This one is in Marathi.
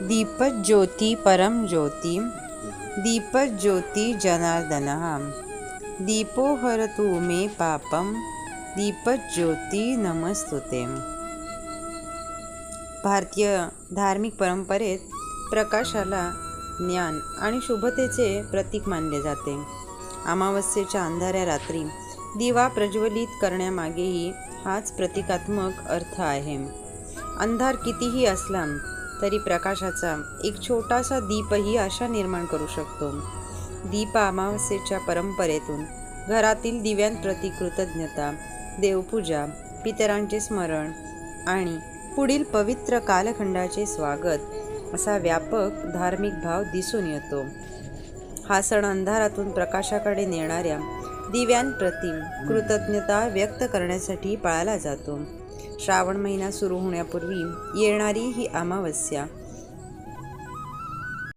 दीपज्योति परम ज्योति दीपज्योति जनार्दनः दीपो हरतु मे पापम दीपज्योति नमस्तुते। भारतीय धार्मिक परंपरेत प्रकाशाला ज्ञान आणि शुभतेचे प्रतीक मानले जाते. अमावस्येच्या अंधाऱ्या रात्री दिवा प्रज्वलित करण्यामागेही हाच प्रतिकात्मक अर्थ आहे. अंधार कितीही असला तरी प्रकाशाचा एक छोटासा दीपही आशा निर्माण करू शकतो. दीप अमावस्येच्या परंपरेतून घरातील दिव्यांप्रती कृतज्ञता, देवपूजा, पितरांचे स्मरण आणि पुढील पवित्र कालखंडाचे स्वागत असा व्यापक धार्मिक भाव दिसून येतो. हा सण अंधारातून प्रकाशाकडे नेणाऱ्या दिव्यांप्रती कृतज्ञता व्यक्त करण्यासाठी पाळला जातो. श्रावण महिना सुरू होण्यापूर्वी येणारी ही अमावस्या